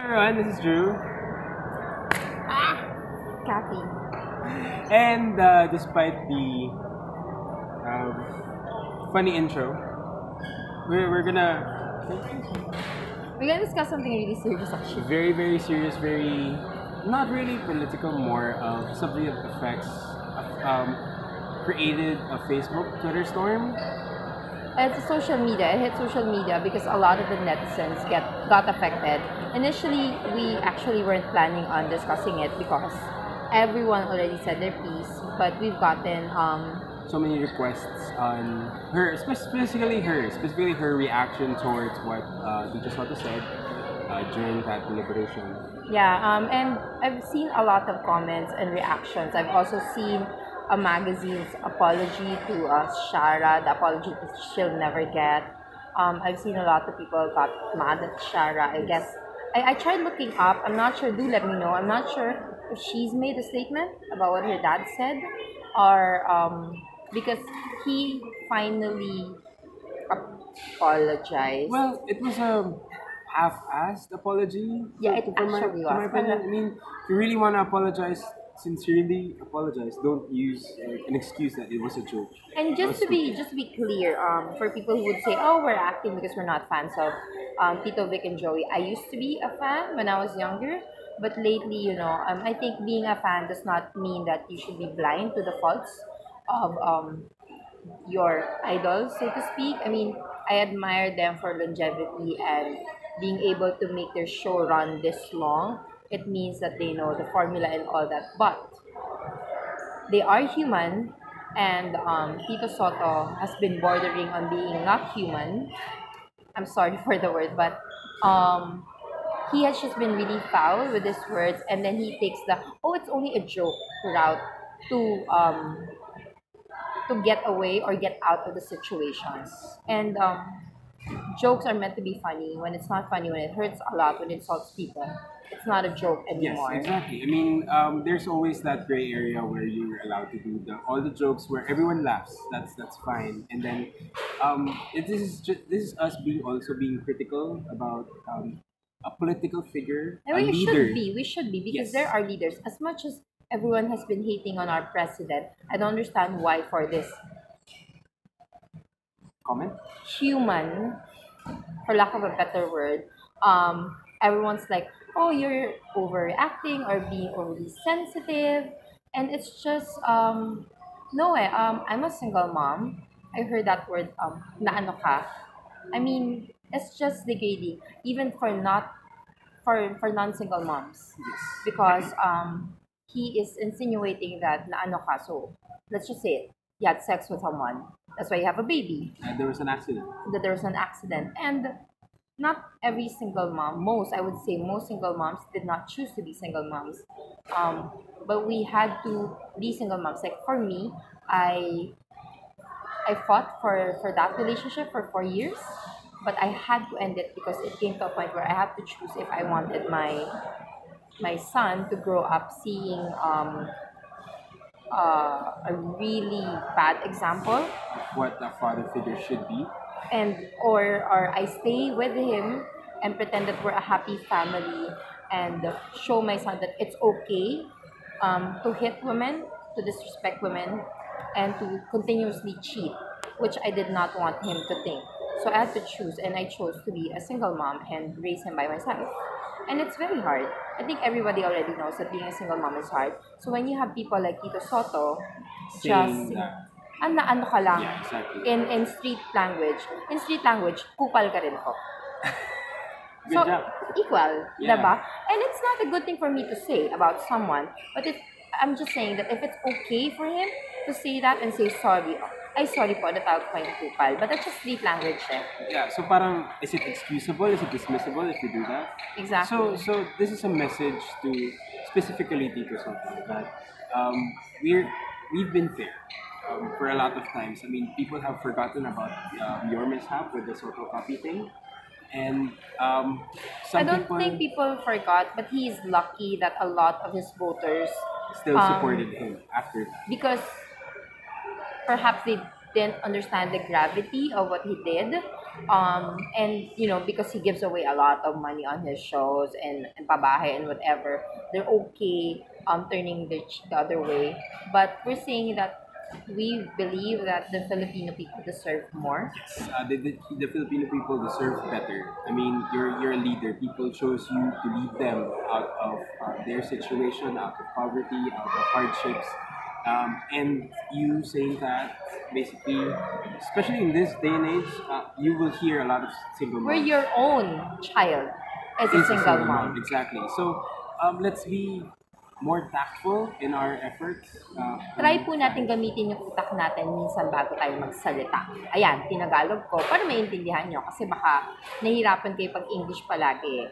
Everyone, this is Drew. Kathy. And despite the funny intro, we're gonna We're gonna discuss something really serious actually. very very serious, very not really political, more of something that affects created a Facebook Twitter storm. It's social media. It hit social media because a lot of the netizens got affected. Initially, we actually weren't planning on discussing it because everyone already said their piece, but we've gotten So many requests on her, specifically her reaction towards what Tito Sotto said during that deliberation. and I've seen a lot of comments and reactions. I've also seen a magazine's apology to Shara, the apology that she'll never get. I've seen a lot of people got mad at Shara. I guess I tried looking up. I'm not sure. Do let me know. I'm not sure if she's made a statement about what her dad said, or because he finally apologized. Well, it was a half-assed apology. Yeah, it For actually to my was. opinion. I mean, if you really want to apologize, sincerely apologize. Don't use an excuse that it was a joke. And That was stupid. just to be clear, for people who would say, "Oh, we're acting because we're not fans of Tito, Vic, and Joey," I used to be a fan when I was younger, but lately, I think being a fan does not mean that you should be blind to the faults of your idols, so to speak. I mean, I admire them for longevity and being able to make their show run this long. It means that they know the formula and all that, but they are human, and Tito Soto has been bordering on being not human. I'm sorry for the word, but um, he has just been really foul with his words, and then he takes the "oh, it's only a joke" route to get away or get out of the situations. And jokes are meant to be funny. When it's not funny, when it hurts a lot, when it insults people, it's not a joke Yes, anymore. exactly. I mean, there's always that gray area where you're allowed to do all the jokes where everyone laughs. That's fine. And then, this is us being critical about a political figure, And a we should leader. be. We should be because Yes. there are leaders. As much as everyone has been hating on our president, I don't understand why for this Comment. human, for lack of a better word, everyone's like, "Oh, you're overreacting or being overly sensitive," and it's just no way. I'm a single mom. I heard that word na ano ka. I mean, it's just degrading, even for not for non-single moms, Yes. because he is insinuating that na ano ka. So let's just say it. You had sex with someone. That's why you have a baby. There was an accident. That there was an accident, and not every single mom, most, I would say most single moms did not choose to be single moms, but we had to be single moms. Like for me, I fought for that relationship for 4 years, but I had to end it because it came to a point where I had to choose if I wanted my son to grow up seeing a really bad example, What a father figure should be. and or I stay with him and pretend that we're a happy family and show my son that it's okay to hit women, to disrespect women, and to continuously cheat, which I did not want him to think. So I had to choose, and I chose to be a single mom and raise him by myself. And it's very hard. I think everybody already knows that being a single mom is hard. So when you have people like Tito Soto, Saying just that. ano ka lang, Yeah, exactly. in street language, kupal ka rin po. Good So, job. equal, Yeah. diba? And it's not a good thing for me to say about someone, but I'm just saying that if it's okay for him to say that and say sorry, ay sorry po, natawag ko yung kupal. But that's just street language eh. Yeah, so parang, is it excusable? Is it dismissible if you do that? Exactly. So this is a message to specifically Tito Sotto that um, we've been fair for a lot of times. I mean, people have forgotten about your mishap with the Soto copy thing, and I some don't people think people forgot, but he's lucky that a lot of his voters, still um, supported him after that. because perhaps they didn't understand the gravity of what he did, And because he gives away a lot of money on his shows and pabahay and whatever, they're okay turning their cheek the other way. But we're saying that we believe that the Filipino people deserve more. The Filipino people deserve better. I mean, you're a leader. People chose you to lead them out of their situation, out of poverty, out of hardships. And you saying that, basically, especially in this day and age, you will hear a lot of single We're moms. your own child as a Is a single single mom, mom. exactly. So let's be more tactful in our efforts. Try po natin gamitin yung utak natin minsan bago tayo magsalita. Ayan, tinagalog ko para maintindihan nyo kasi baka nahihirapan kayo pag English palagi.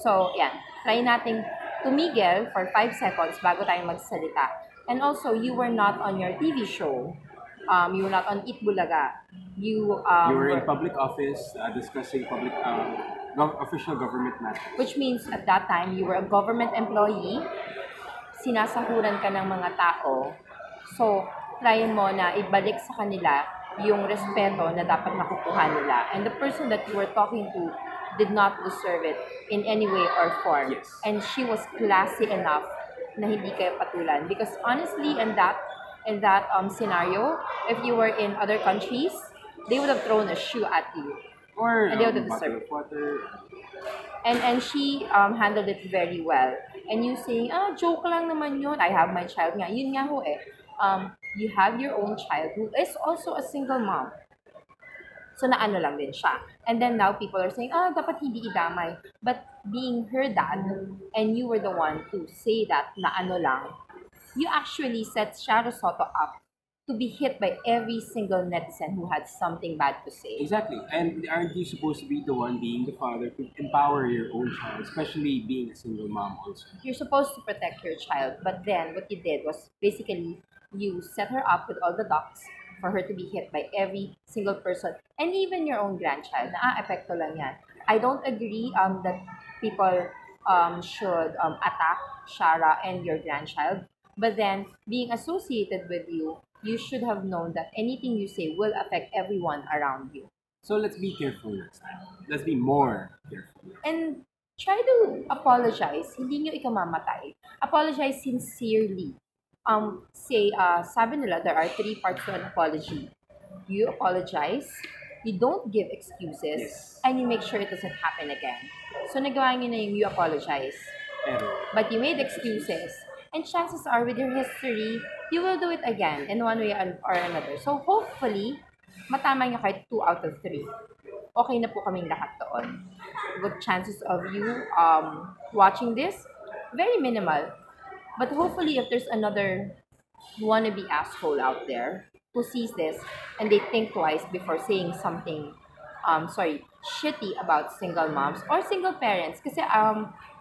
So, yan. Try nating tumigil for 5 seconds bago tayo magsalita. And also, you were not on your TV show. You were not on Eat Bulaga. You You were in were, public office discussing public official government matters. which means at that time, you were a government employee, sinasahuran ka ng mga tao. So, try mo na ibalik sa kanila yung respeto na dapat nakukuha nila. And the person that you were talking to did not deserve it in any way or form. Yes. And she was classy enough na hindi kayo patulan. Because honestly, in that scenario, if you were in other countries, they would have thrown a shoe at you. Or And they would have bottle deserved of water. and she handled it very well. And you saying, joke lang naman yun. I have my child nga. Yun nga ho eh. You have your own child who is also a single mom. So naano lang din siya. And then now people are saying, dapat hindi idamay. But being her dad, and you were the one to say that na ano lang, you actually set Tito Sotto up to be hit by every single netizen who had something bad to say. Exactly. And aren't you supposed to be the one being the father to empower your own child, especially being a single mom also? You're supposed to protect your child, but then what you did was basically you set her up with all the ducks for her to be hit by every single person and even your own grandchild. Naa-epekto lang yan. I don't agree that people should attack Shara and your grandchild, but then being associated with you, you should have known that anything you say will affect everyone around you. So let's be careful next time. Let's be more careful. And try to apologize. Hindi nyo ikamamatay. Apologize sincerely. Sabi nila, there are 3 parts to an apology. You apologize, you don't give excuses, Yes. and you make sure it doesn't happen again. So, nagawa nyo na yung you apologize. Pero, But you made excuses. And chances are, with your history, you will do it again in one way or another. So, hopefully, matama nyo kahit 2 out of 3. Okay na po kaming lahat doon. Good chances of you watching this, very minimal. But hopefully, if there's another wannabe asshole out there who sees this and they think twice before saying something, shitty about single moms or single parents. Because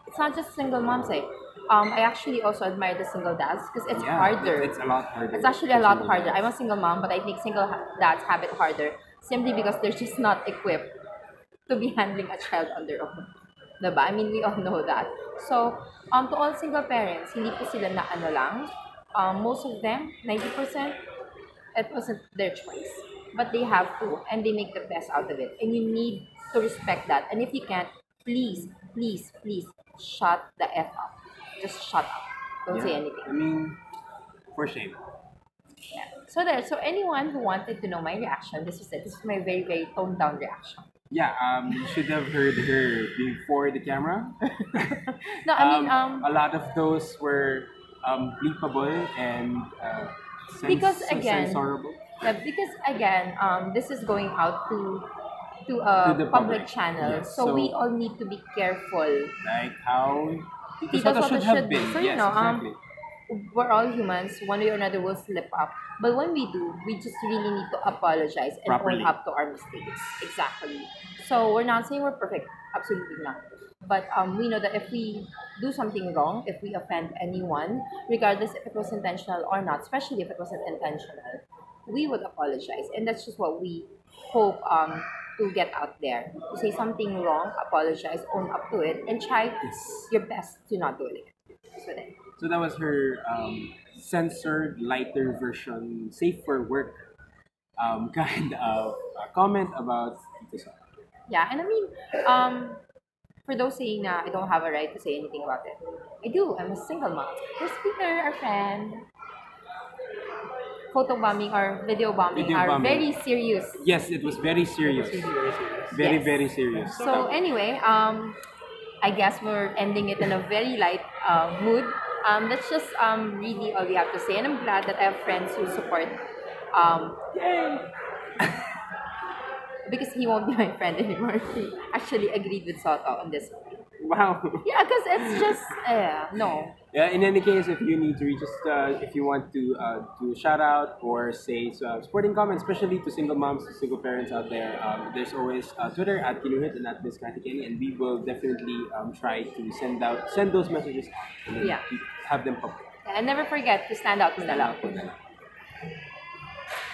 it's not just single moms. I actually also admire the single dads because it's yeah, harder. it's a lot harder. It's actually a for lot single harder. dads. I'm a single mom, but I think single dads have it harder simply because they're just not equipped to be handling a child on their own. Diba? I mean, we all know that. So, to all single parents, hindi po sila na ano lang. Most of them, 90%, it wasn't their choice. But they have to, and they make the best out of it. And you need to respect that. And if you can't, please, please, please, shut the F up. Just shut up. Don't say I anything. mean, for shame. Yeah. So there. So anyone who wanted to know my reaction, this is it. This is my very, very toned down reaction. Yeah, you should have heard her before the camera. No, I mean, A lot of those were bleepable and because again, censorable. yeah, because again, this is going out to To a the public public, channel, yes. so So- we all need to be careful. Like how Tito Tito Sotto Sotto should have should be. been. So, Yes, exactly. we're all humans. One way or another, we'll slip up. But when we do, we just really need to apologize and Properly. own up to our mistakes. Exactly. So we're not saying we're perfect. Absolutely not. But we know that if we do something wrong, if we offend anyone, regardless if it was intentional or not, especially if it wasn't intentional, we would apologize. And that's just what we hope to get out there. To say something wrong, apologize, own up to it, and try Yes. your best to not do it again. So then, So that was her censored, lighter version, safe for work kind of comment about Tito Sotto. Yeah, and I mean, um, for those saying na I don't have a right to say anything about it, I do. I'm a single mom. This Peter, our friend, photo bombing or video bombing Video are bombing. very serious. Yes, it was very serious. Very, Yes. very serious. So anyway, I guess we're ending it in a very light mood. That's just really all we have to say, and I'm glad that I have friends who support. Um, because he won't be my friend anymore. He actually agreed with Soto on this. Wow. Yeah, because it's just no. Yeah, in any case, if you need to reach us, if you want to do a shout out or say supporting comments, especially to single moms, to single parents out there, there's always Twitter at Kinuhit and at Miss Kathy Kenny, and we will definitely try to send those messages and then Yeah. have them public. And never forget to stand out, Stella.